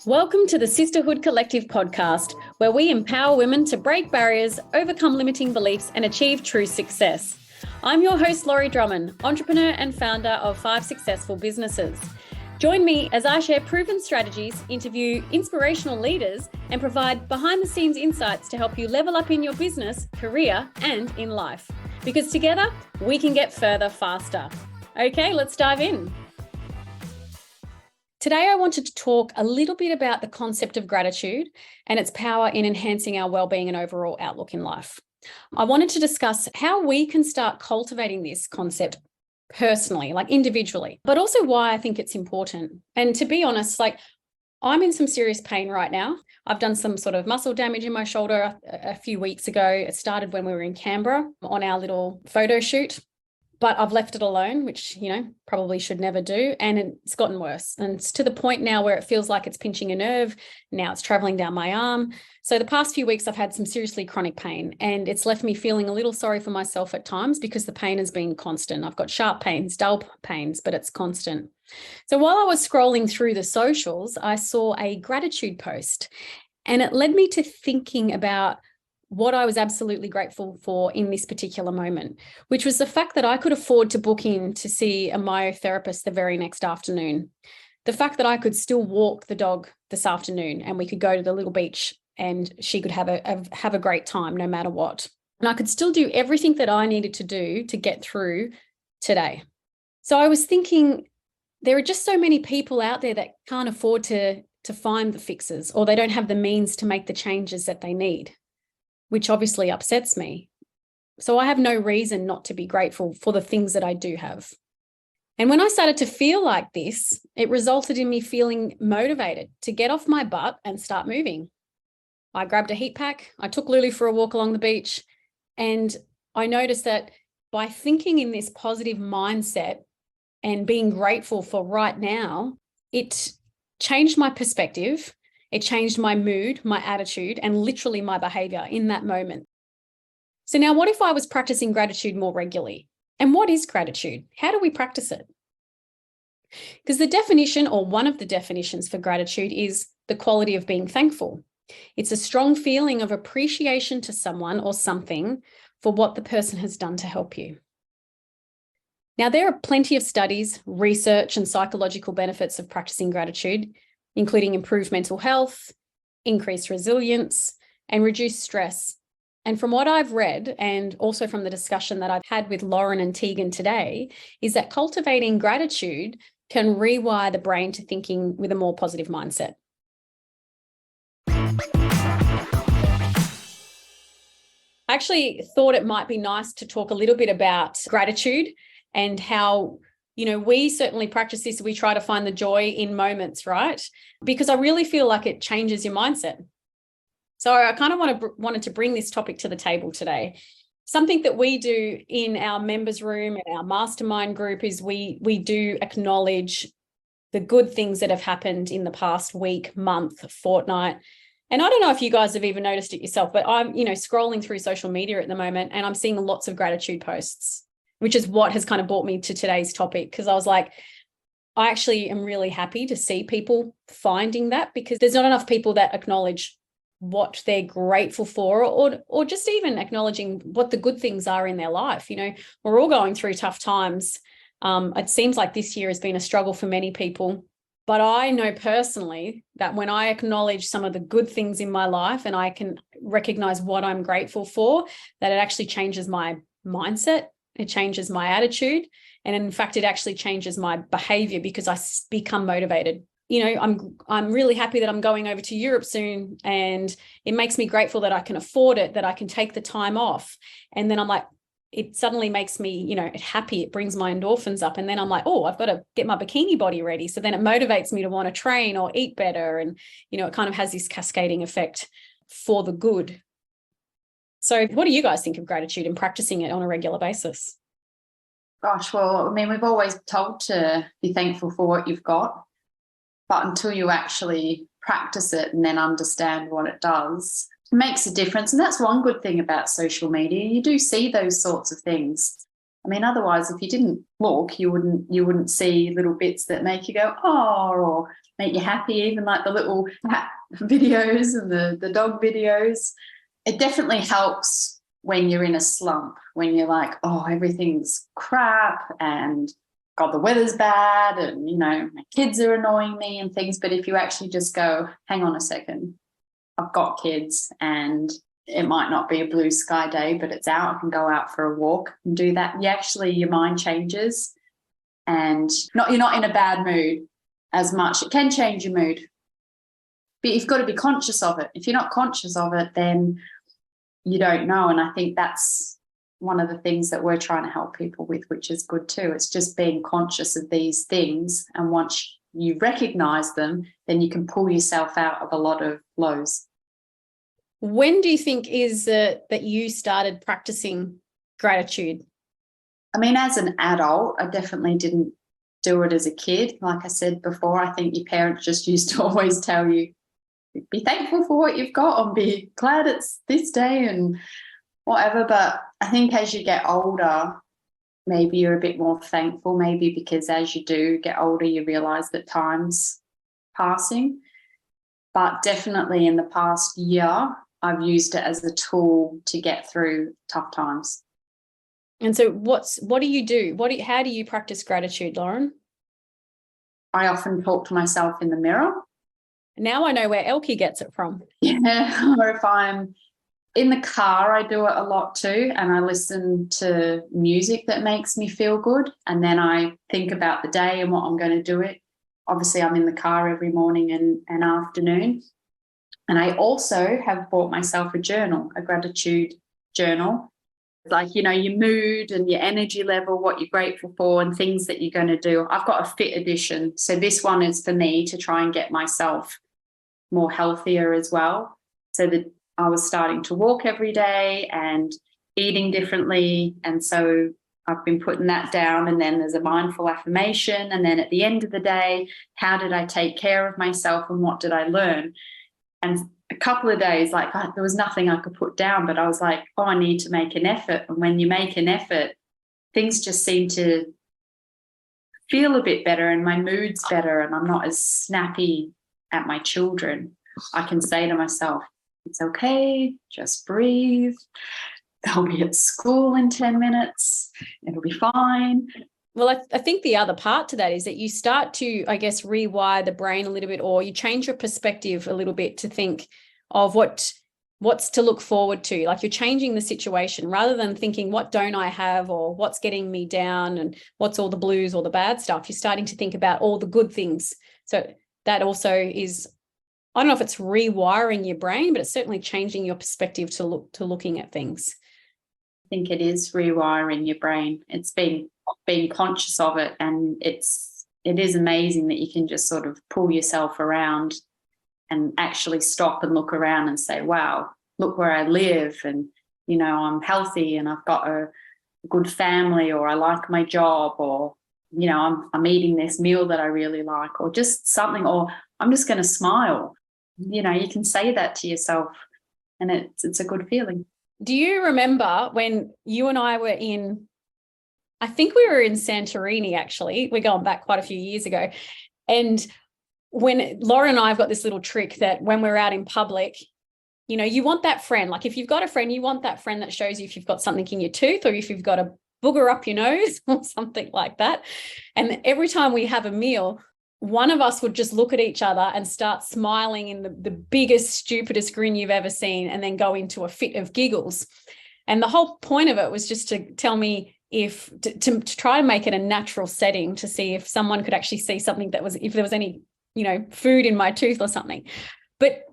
Welcome to the Sisterhood Collective podcast, where we empower women to break barriers, overcome limiting beliefs, and achieve true success. I'm your host, Laurie, entrepreneur and founder of 5 successful businesses. Join me as I share proven strategies, interview inspirational leaders, and provide behind-the-scenes insights to help you level up in your business, career, and in life. Because together, we can get further faster. Okay, let's dive in. Today, I wanted to talk a little bit about the concept of gratitude and its power in enhancing our well-being and overall outlook in life. I wanted to discuss how we can start cultivating this concept personally, like individually, but also why I think it's important. And to be honest, I'm in some serious pain right now. I've done some sort of muscle damage in my shoulder a few weeks ago. It started when we were in Canberra on our little photo shoot. But I've left it alone, which, probably should never do. And it's gotten worse. And it's to the point now where it feels like it's pinching a nerve. Now it's traveling down my arm. So the past few weeks, I've had some seriously chronic pain, and it's left me feeling a little sorry for myself at times because the pain has been constant. I've got sharp pains, dull pains, but it's constant. So while I was scrolling through the socials, I saw a gratitude post, and it led me to thinking about what I was absolutely grateful for in this particular moment, which was the fact that I could afford to book in to see a myotherapist the very next afternoon. The fact that I could still walk the dog this afternoon and we could go to the little beach and she could have a great time no matter what. And I could still do everything that I needed to do to get through today. So I was thinking, there are just so many people out there that can't afford to find the fixes, or they don't have the means to make the changes that they need, which obviously upsets me. So I have no reason not to be grateful for the things that I do have. And when I started to feel like this, it resulted in me feeling motivated to get off my butt and start moving. I grabbed a heat pack, I took Lulu for a walk along the beach, and I noticed that by thinking in this positive mindset and being grateful for right now, it changed my perspective. It changed my mood, my attitude, and literally my behavior in that moment. So now what if I was practicing gratitude more regularly? And what is gratitude? How do we practice it? Because the definition, or one of the definitions for gratitude, is the quality of being thankful. It's a strong feeling of appreciation to someone or something for what the person has done to help you. Now, there are plenty of studies, research, and psychological benefits of practicing gratitude, including improved mental health, increased resilience, and reduced stress. And from what I've read, and also from the discussion that I've had with Laurie and Teegan today, is that cultivating gratitude can rewire the brain to thinking with a more positive mindset. I actually thought it might be nice to talk a little bit about gratitude and how we certainly practice this. We try to find the joy in moments, right? Because I really feel like it changes your mindset. So I kind of wanted to bring this topic to the table today. Something that we do in our members room and our mastermind group is we do acknowledge the good things that have happened in the past week, month, fortnight. And I don't know if you guys have even noticed it yourself, but I'm, scrolling through social media at the moment, and I'm seeing lots of gratitude posts, which is what has kind of brought me to today's topic, because I was like, I actually am really happy to see people finding that, because there's not enough people that acknowledge what they're grateful for, or just even acknowledging what the good things are in their life. We're all going through tough times. It seems like this year has been a struggle for many people, but I know personally that when I acknowledge some of the good things in my life and I can recognize what I'm grateful for, that it actually changes my mindset. It changes my attitude. And in fact, it actually changes my behavior because I become motivated. I'm really happy that I'm going over to Europe soon, and it makes me grateful that I can afford it, that I can take the time off. And then I'm like, it suddenly makes me, happy. It brings my endorphins up. And then I'm like, oh, I've got to get my bikini body ready. So then it motivates me to want to train or eat better. And, it kind of has this cascading effect for the good. So what do you guys think of gratitude and practicing it on a regular basis? Gosh, well, we've always told to be thankful for what you've got, but until you actually practice it and then understand what it does, it makes a difference. And that's one good thing about social media. You do see those sorts of things. I mean, otherwise, if you didn't look, you wouldn't see little bits that make you go, oh, or make you happy, even like the little cat videos and the dog videos. It definitely helps when you're in a slump, when you're like, oh, everything's crap and God, the weather's bad and, you know, my kids are annoying me and things. But if you actually just go, hang on a second, I've got kids and it might not be a blue sky day, but it's out. I can go out for a walk and do that. Your mind changes and you're not in a bad mood as much. It can change your mood, but you've got to be conscious of it. If you're not conscious of it, then you don't know. And I think that's one of the things that we're trying to help people with, which is good too. It's just being conscious of these things. And once you recognize them, then you can pull yourself out of a lot of lows. When do you think is that you started practicing gratitude? I mean, as an adult, I definitely didn't do it as a kid. Like I said before, I think your parents just used to always tell you, be thankful for what you've got and be glad it's this day and whatever. But I think as you get older, maybe you're a bit more thankful, maybe because as you do get older, you realise that time's passing. But definitely in the past year, I've used it as a tool to get through tough times. And so what do you do? How do you practice gratitude, Lauren? I often talk to myself in the mirror. Now I know where Elkie gets it from. Yeah, or if I'm in the car, I do it a lot too. And I listen to music that makes me feel good. And then I think about the day and what I'm going to do it. Obviously, I'm in the car every morning and afternoon. And I also have bought myself a journal, a gratitude journal. Like, you know, your mood and your energy level, what you're grateful for and things that you're going to do. I've got a fit edition. So this one is for me to try and get myself more healthier as well. So that I was starting to walk every day and eating differently. And so I've been putting that down. And then there's a mindful affirmation. And then at the end of the day, how did I take care of myself and what did I learn? And a couple of days, like there was nothing I could put down, but I was like, oh, I need to make an effort. And when you make an effort, things just seem to feel a bit better and my mood's better and I'm not as snappy at my children. I can say to myself, it's okay, just breathe. They'll be at school in 10 minutes. It'll be fine. Well, I think the other part to that is that you start to, I guess, rewire the brain a little bit, or you change your perspective a little bit to think of what's to look forward to. Like you're changing the situation rather than thinking, what don't I have or what's getting me down and what's all the blues or the bad stuff. You're starting to think about all the good things. So that also is, I don't know if it's rewiring your brain, but it's certainly changing your perspective to looking at things. I think it is rewiring your brain. It's being conscious of it, and it is amazing that you can just sort of pull yourself around and actually stop and look around and say, wow, look where I live, and you know, I'm healthy and I've got a good family, or I like my job, or you know, I'm eating this meal that I really like, or just something, or I'm just going to smile. You know, you can say that to yourself and it's a good feeling. Do you remember when you and I were I think we were in Santorini, actually. We're going back quite a few years ago. And when Laurie and I have got this little trick that when we're out in public, you know, you want that friend. Like if you've got a friend, you want that friend that shows you if you've got something in your tooth or if you've got a booger up your nose or something like that. And every time we have a meal, one of us would just look at each other and start smiling in the biggest, stupidest grin you've ever seen and then go into a fit of giggles. And the whole point of it was just to tell me to try and make it a natural setting to see if someone could actually see something that was, if there was any, you know, food in my tooth or something. But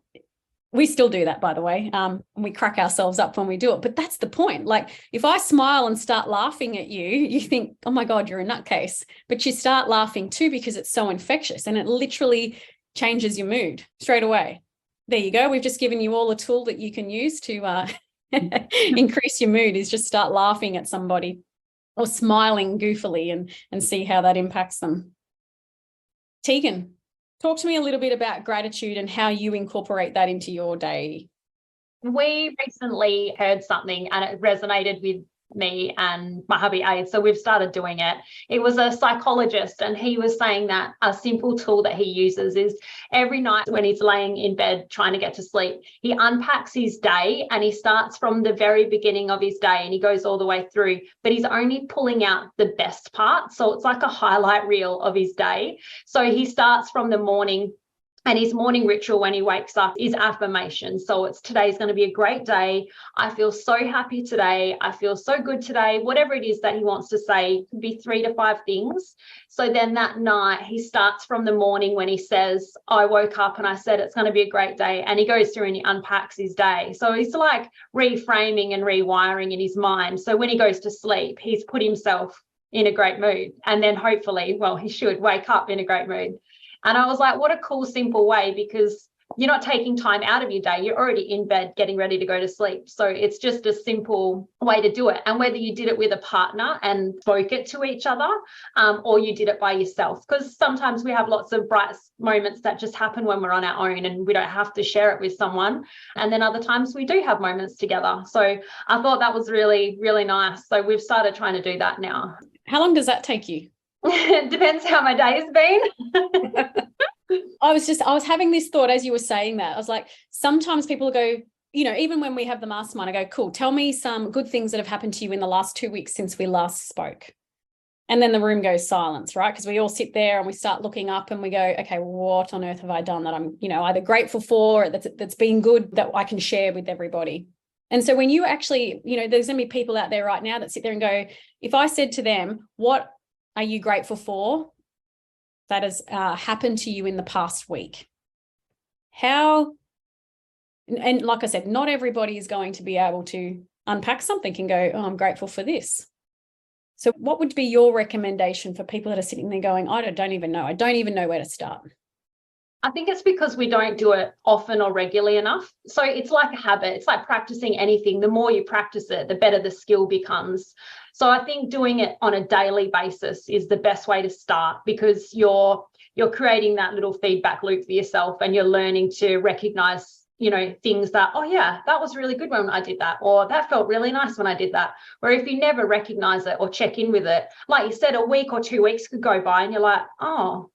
we still do that, by the way. We crack ourselves up when we do it. But that's the point. Like if I smile and start laughing at you, you think, oh my God, you're a nutcase. But you start laughing too because it's so infectious and it literally changes your mood straight away. There you go. We've just given you all a tool that you can use to increase your mood, is just start laughing at somebody or smiling goofily and see how that impacts them. Teegan, talk to me a little bit about gratitude and how you incorporate that into your day. We recently heard something and it resonated with me and my hubby Aid. So we've started doing it. It was a psychologist, and he was saying that a simple tool that he uses is every night when he's laying in bed trying to get to sleep, he unpacks his day and he starts from the very beginning of his day and he goes all the way through, but he's only pulling out the best part. So it's like a highlight reel of his day. So he starts from the morning, and his morning ritual when he wakes up is affirmation. So it's, today's going to be a great day. I feel so happy today. I feel so good today. Whatever it is that he wants to say, it could be 3 to 5 things. So then that night he starts from the morning when he says, I woke up and I said it's going to be a great day. And he goes through and he unpacks his day. So he's like reframing and rewiring in his mind. So when he goes to sleep, he's put himself in a great mood. And then hopefully, well, he should wake up in a great mood. And I was like, what a cool, simple way, because you're not taking time out of your day. You're already in bed getting ready to go to sleep. So it's just a simple way to do it. And whether you did it with a partner and spoke it to each other, or you did it by yourself, because sometimes we have lots of bright moments that just happen when we're on our own and we don't have to share it with someone. And then other times we do have moments together. So I thought that was really, really nice. So we've started trying to do that now. How long does that take you? It depends how my day has been. I was having this thought as you were saying that. I was like, sometimes people go, even when we have the mastermind, I go, cool, tell me some good things that have happened to you in the last 2 weeks since we last spoke. And then the room goes silence, right? Because we all sit there and we start looking up and we go, okay, what on earth have I done that I'm, either grateful for, or that's been good, that I can share with everybody. And so when you actually, there's going to be people out there right now that sit there and go, if I said to them, what are you grateful for that has happened to you in the past week? How, and like I said, not everybody is going to be able to unpack something and go, oh, I'm grateful for this. So what would be your recommendation for people that are sitting there going, I don't even know. I don't even know where to start? I think it's because we don't do it often or regularly enough. So it's like a habit. It's like practicing anything. The more you practice it, the better the skill becomes. So I think doing it on a daily basis is the best way to start, because you're creating that little feedback loop for yourself, and you're learning to recognize, things that, oh yeah, that was really good when I did that, or that felt really nice when I did that. Where if you never recognize it or check in with it, like you said, a week or 2 weeks could go by and you're like, oh.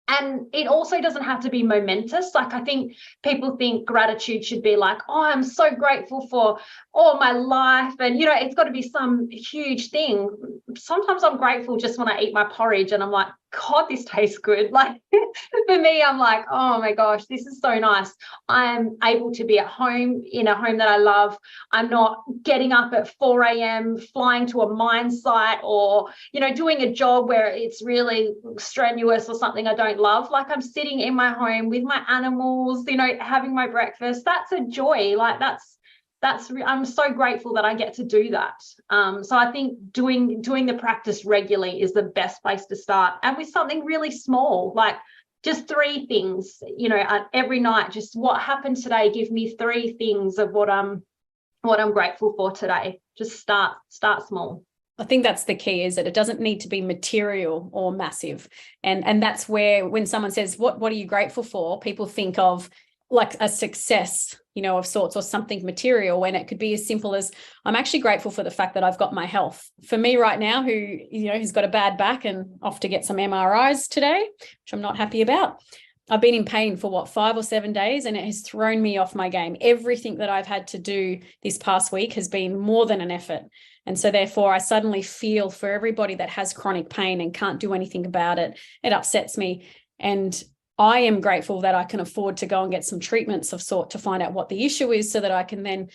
And it also doesn't have to be momentous. Like, I think people think gratitude should be like, oh, I'm so grateful for all my life. And, it's got to be some huge thing. Sometimes I'm grateful just when I eat my porridge and I'm like, God, this tastes good. Like, for me, I'm like, oh my gosh, this is so nice. I'm able to be at home, in a home that I love. I'm not getting up at 4 a.m., flying to a mine site, or, doing a job where it's really strenuous or something I don't love. Like, I'm sitting in my home with my animals, having my breakfast. That's a joy. Like, I'm so grateful that I get to do that. So I think doing the practice regularly is the best place to start, and with something really small, like just 3 things, every night. Just what happened today. Give me 3 things of what I'm grateful for today. Just start small. I think that's the key, is that it doesn't need to be material or massive. And that's where, when someone says, what are you grateful for? People think of like a success, of sorts, or something material, when it could be as simple as, I'm actually grateful for the fact that I've got my health. For me right now, who's got a bad back and off to get some MRIs today, which I'm not happy about. I've been in pain for 5 or 7 days, and it has thrown me off my game. Everything that I've had to do this past week has been more than an effort. And so therefore I suddenly feel for everybody that has chronic pain and can't do anything about it. It upsets me. And I am grateful that I can afford to go and get some treatments of sort to find out what the issue is, so that I can then,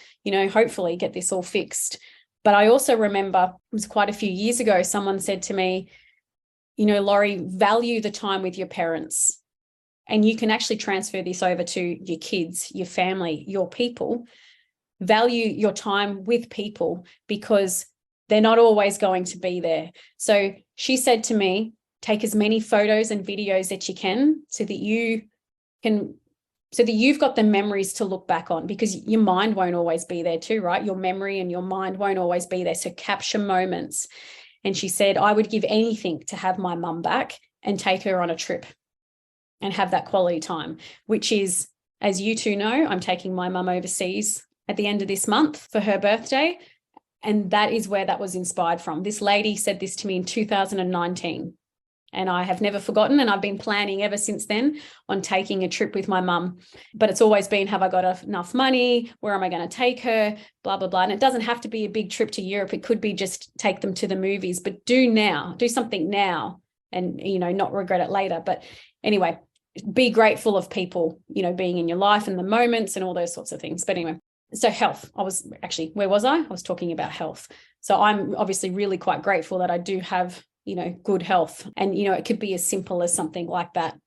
hopefully get this all fixed. But I also remember, it was quite a few years ago, someone said to me, Laurie, value the time with your parents. And you can actually transfer this over to your kids, your family, your people. Value your time with people, because they're not always going to be there. So she said to me, take as many photos and videos that you can, so that you've got the memories to look back on, because your mind won't always be there too, right? Your memory and your mind won't always be there. So capture moments. And she said, I would give anything to have my mum back and take her on a trip and have that quality time, which is, as you two know, I'm taking my mum overseas at the end of this month for her birthday. And that is where that was inspired from. This lady said this to me in 2019. And I have never forgotten. And I've been planning ever since then on taking a trip with my mum. But it's always been, have I got enough money? Where am I going to take her? Blah, blah, blah. And it doesn't have to be a big trip to Europe. It could be just take them to the movies. But do something now and, not regret it later. But anyway, be grateful of people, being in your life and the moments and all those sorts of things. But anyway, so health. Where was I? I was talking about health. So I'm obviously really quite grateful that I do have good health. And, it could be as simple as something like that.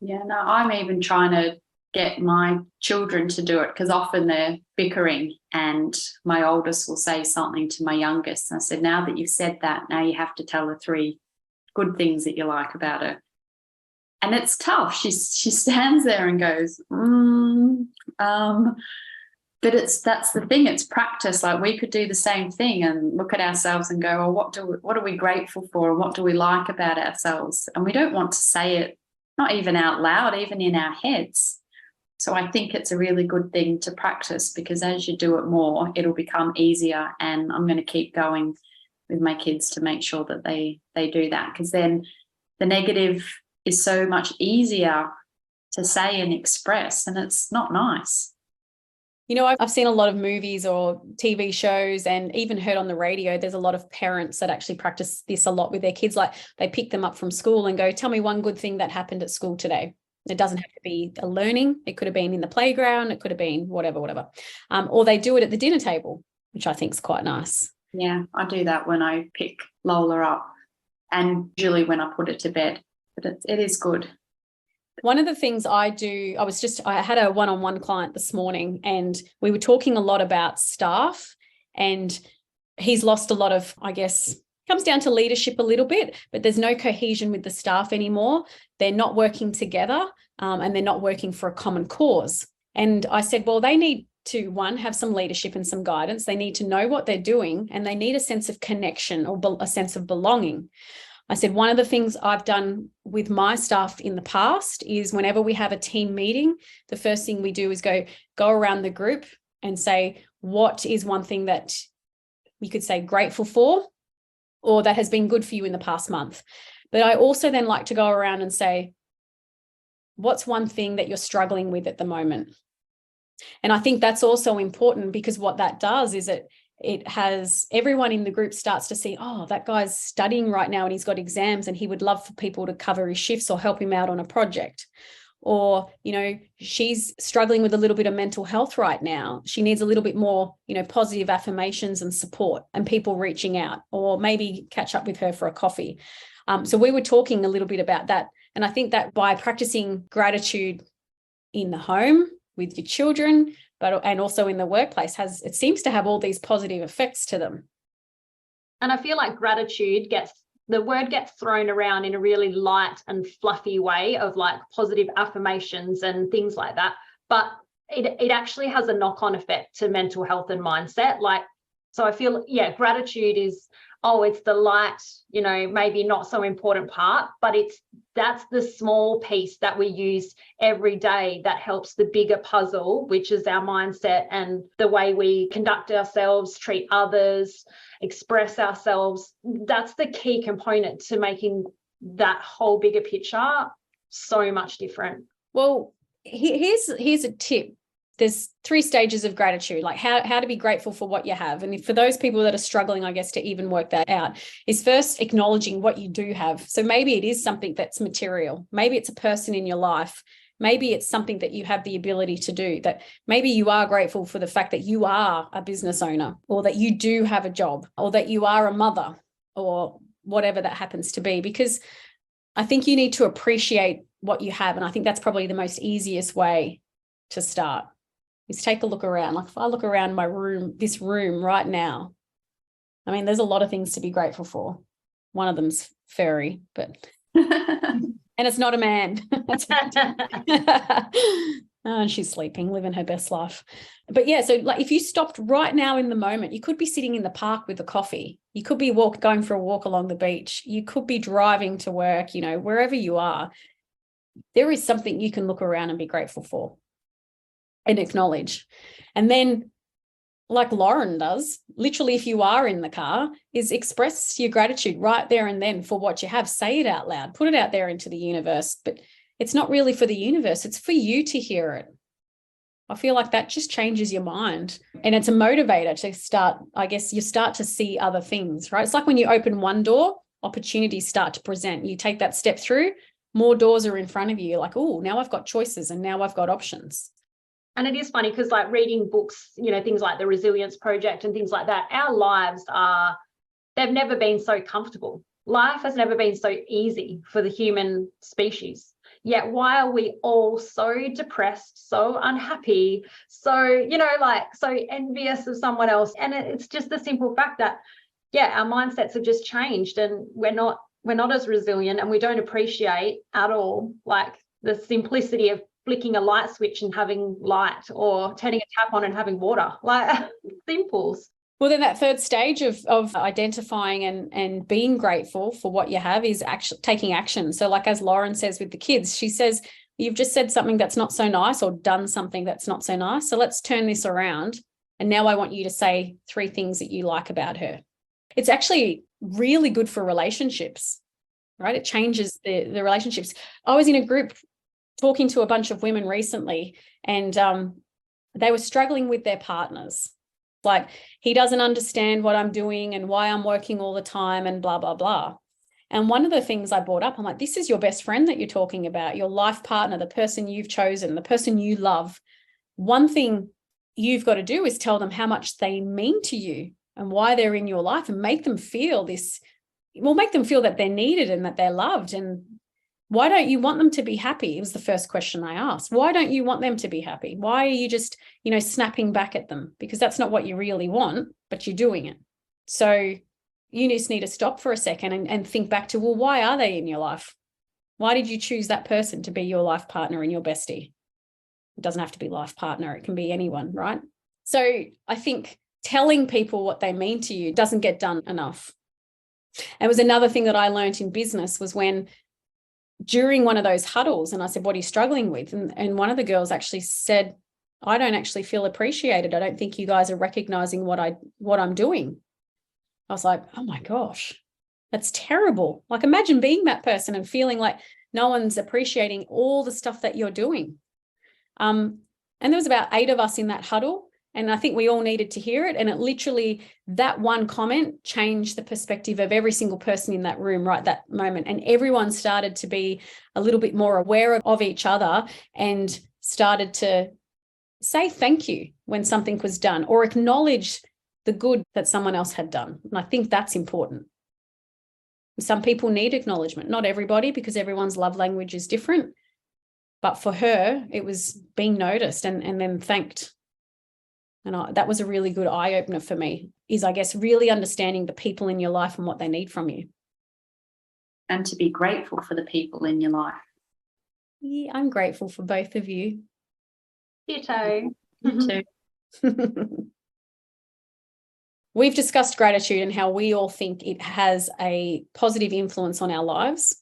Yeah, no, I'm even trying to get my children to do it because often they're bickering and my oldest will say something to my youngest. And I said, now that you've said that, now you have to tell her 3 good things that you like about her. And it's tough. She stands there and goes, but that's the thing. It's practice. Like we could do the same thing and look at ourselves and go, well, what are we grateful for? And what do we like about ourselves? And we don't want to say it, not even out loud, even in our heads. So I think it's a really good thing to practice because as you do it more, it'll become easier. And I'm going to keep going with my kids to make sure that they do that because then the negative is so much easier to say and express and it's not nice. I've seen a lot of movies or TV shows and even heard on the radio, there's a lot of parents that actually practice this a lot with their kids. Like they pick them up from school and go, tell me one good thing that happened at school today. It doesn't have to be a learning. It could have been in the playground. It could have been whatever. Or they do it at the dinner table, which I think is quite nice. Yeah, I do that when I pick Lola up and usually when I put her to bed. But it is good. One of the things I do, I had a one-on-one client this morning and we were talking a lot about staff and he's lost a lot of, I guess, comes down to leadership a little bit, but there's no cohesion with the staff anymore. They're not working together and they're not working for a common cause. And I said, well, they need to, one, have some leadership and some guidance. They need to know what they're doing and they need a sense of connection or a sense of belonging. I said, one of the things I've done with my staff in the past is whenever we have a team meeting, the first thing we do is go around the group and say, what is one thing that you could say grateful for or that has been good for you in the past month? But I also then like to go around and say, what's one thing that you're struggling with at the moment? And I think that's also important because what that does is it has everyone in the group starts to see, oh, that guy's studying right now and he's got exams and he would love for people to cover his shifts or help him out on a project. Or, she's struggling with a little bit of mental health right now. She needs a little bit more, positive affirmations and support and people reaching out or maybe catch up with her for a coffee. So we were talking a little bit about that. And I think that by practicing gratitude in the home with your children, and also in the workplace it seems to have all these positive effects to them. And I feel like gratitude the word gets thrown around in a really light and fluffy way of like positive affirmations and things like that. But it actually has a knock-on effect to mental health and mindset. So I feel, gratitude is, it's the light, maybe not so important part, but that's the small piece that we use every day that helps the bigger puzzle, which is our mindset and the way we conduct ourselves, treat others, express ourselves. That's the key component to making that whole bigger picture so much different. Well, here's a tip. There's 3 stages of gratitude, like how to be grateful for what you have. And for those people that are struggling, I guess, to even work that out, is first acknowledging what you do have. So maybe it is something that's material. Maybe it's a person in your life. Maybe it's something that you have the ability to do, that maybe you are grateful for the fact that you are a business owner or that you do have a job or that you are a mother or whatever that happens to be, because I think you need to appreciate what you have. And I think that's probably the most easiest way to start. Is take a look around. Like if I look around my room, this room right now, I mean, there's a lot of things to be grateful for. One of them's furry, but and it's not a man. And she's sleeping, living her best life. But yeah, so like if you stopped right now in the moment, you could be sitting in the park with a coffee. You could be going for a walk along the beach. You could be driving to work, wherever you are. There is something you can look around and be grateful for and acknowledge. And then like Lauren does, literally, if you are in the car, is express your gratitude right there and then for what you have. Say it out loud, put it out there into the universe. But it's not really for the universe, it's for you to hear it. I feel like that just changes your mind. And it's a motivator to start, I guess, you start to see other things, right? It's like when you open one door, opportunities start to present. You take that step through, more doors are in front of you. You're like, oh, now I've got choices and now I've got options. And it is funny because like reading books, you know, things like the Resilience Project and things like that, our lives they've never been so comfortable. Life has never been so easy for the human species. Yet why are we all so depressed, so unhappy, so, you know, like so envious of someone else? And it's just the simple fact that, yeah, our mindsets have just changed and we're not as resilient, and we don't appreciate at all like the simplicity of flicking a light switch and having light, or turning a tap on and having water, like simples. Well, then that third stage of identifying and being grateful for what you have is actually taking action. So like as Lauren says with the kids, she says, you've just said something that's not so nice or done something that's not so nice. So let's turn this around. And now I want you to say 3 things that you like about her. It's actually really good for relationships, right? It changes the relationships. I was in a group talking to a bunch of women recently, and they were struggling with their partners. Like, he doesn't understand what I'm doing and why I'm working all the time and blah, blah, blah. And one of the things I brought up, I'm like, this is your best friend that you're talking about, your life partner, the person you've chosen, the person you love. One thing you've got to do is tell them how much they mean to you and why they're in your life, and make them feel this, well, make them feel that they're needed and that they're loved. And why don't you want them to be happy? It was the first question I asked. Why don't you want them to be happy? Why are you just, snapping back at them? Because that's not what you really want, but you're doing it. So you just need to stop for a second and think back to, well, why are they in your life? Why did you choose that person to be your life partner and your bestie? It doesn't have to be life partner. It can be anyone, right? So I think telling people what they mean to you doesn't get done enough. It was another thing that I learned in business was when during one of those huddles, and I said, what are you struggling with? And one of the girls actually said, I don't actually feel appreciated. I don't think you guys are recognizing what I'm doing. I was like, oh my gosh, that's terrible. Like, imagine being that person and feeling like no one's appreciating all the stuff that you're doing. And there was about 8 of us in that huddle, and I think we all needed to hear it. And it literally, that one comment changed the perspective of every single person in that room right that moment. And everyone started to be a little bit more aware of each other and started to say thank you when something was done, or acknowledge the good that someone else had done. And I think that's important. Some people need acknowledgement, not everybody, because everyone's love language is different. But for her, it was being noticed and then thanked. And that was a really good eye-opener for me, is, I guess, really understanding the people in your life and what they need from you. And to be grateful for the people in your life. Yeah, I'm grateful for both of you. Ditto. You too. We've discussed gratitude and how we all think it has a positive influence on our lives.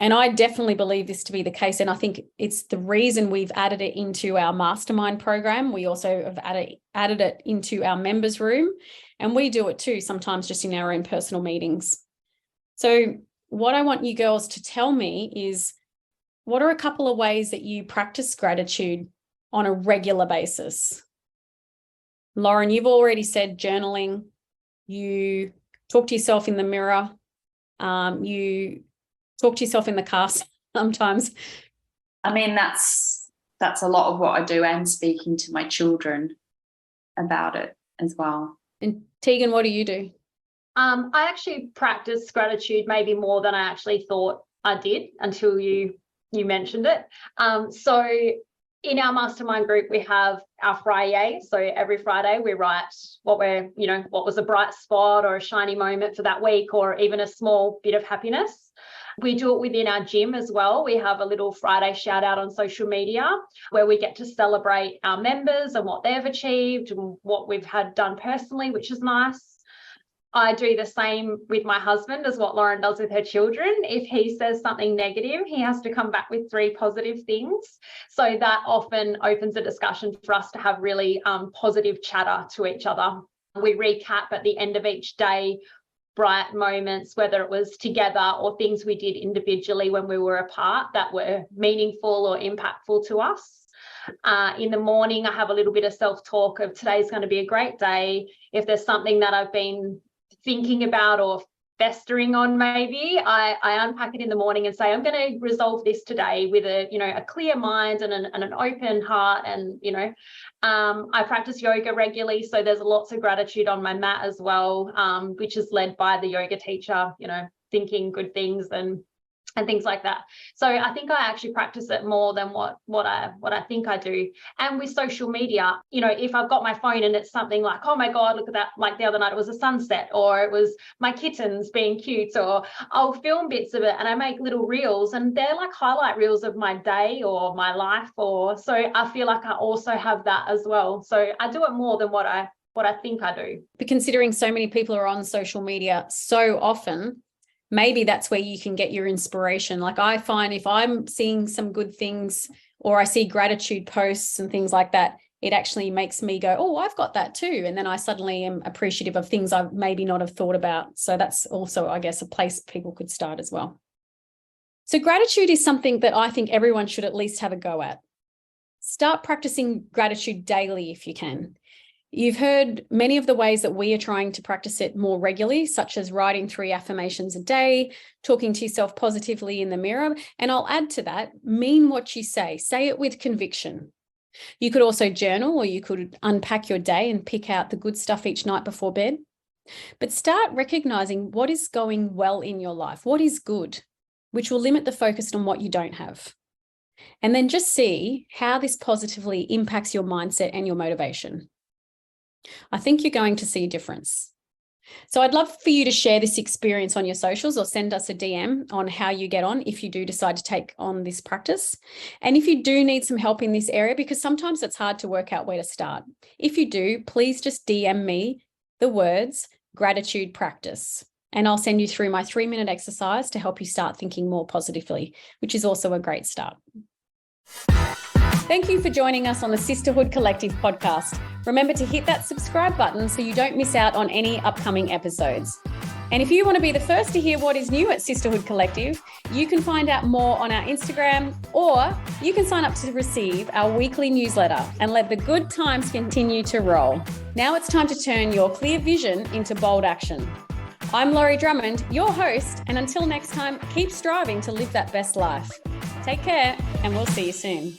And I definitely believe this to be the case. And I think it's the reason we've added it into our mastermind program. We also have added it into our members room. And we do it too, sometimes just in our own personal meetings. So what I want you girls to tell me is, what are a couple of ways that you practice gratitude on a regular basis? Lauren, you've already said journaling. You talk to yourself in the mirror. You talk to yourself in the car sometimes. I mean, that's a lot of what I do, and speaking to my children about it as well. And Teegan, what do you do? I actually practice gratitude maybe more than I actually thought I did until you mentioned it. So in our mastermind group, we have our Friday. So every Friday we write what was a bright spot or a shiny moment for that week, or even a small bit of happiness. We do it within our gym as well. We have a little Friday shout out on social media where we get to celebrate our members and what they've achieved and what we've had done personally, which is nice. I do the same with my husband as what Lauren does with her children. If he says something negative, he has to come back with 3 positive things. So that often opens a discussion for us to have really positive chatter to each other. We recap at the end of each day bright moments, whether it was together or things we did individually when we were apart that were meaningful or impactful to us. In the morning, I have a little bit of self-talk of today's going to be a great day. If there's something that I've been thinking about or festering on, maybe I unpack it in the morning and say, I'm going to resolve this today with a clear mind and an open heart. And I practice yoga regularly, so there's lots of gratitude on my mat as well, which is led by the yoga teacher, thinking good things and things like that. So I think I actually practice it more than what I think I do. And with social media, if I've got my phone and it's something like, oh my God, look at that, like the other night it was a sunset, or it was my kittens being cute, or I'll film bits of it and I make little reels, and they're like highlight reels of my day or my life, so I feel like I also have that as well. So I do it more than what I think I do. But considering so many people are on social media so often, maybe that's where you can get your inspiration. Like I find if I'm seeing some good things or I see gratitude posts and things like that, it actually makes me go, oh, I've got that too. And then I suddenly am appreciative of things I maybe not have thought about. So that's also, I guess, a place people could start as well. So gratitude is something that I think everyone should at least have a go at. Start practicing gratitude daily if you can. You've heard many of the ways that we are trying to practice it more regularly, such as writing 3 affirmations a day, talking to yourself positively in the mirror. And I'll add to that, mean what you say. Say it with conviction. You could also journal, or you could unpack your day and pick out the good stuff each night before bed. But start recognizing what is going well in your life, what is good, which will limit the focus on what you don't have. And then just see how this positively impacts your mindset and your motivation. I think you're going to see a difference. So I'd love for you to share this experience on your socials or send us a DM on how you get on if you do decide to take on this practice. And if you do need some help in this area, because sometimes it's hard to work out where to start, if you do, please just DM me the words gratitude practice, and I'll send you through my 3-minute exercise to help you start thinking more positively, which is also a great start. Thank you for joining us on the Sisterhood Collective podcast. Remember to hit that subscribe button so you don't miss out on any upcoming episodes. And if you want to be the first to hear what is new at Sisterhood Collective, you can find out more on our Instagram, or you can sign up to receive our weekly newsletter and let the good times continue to roll. Now it's time to turn your clear vision into bold action. I'm Laurie Drummond, your host, and until next time, keep striving to live that best life. Take care, and we'll see you soon.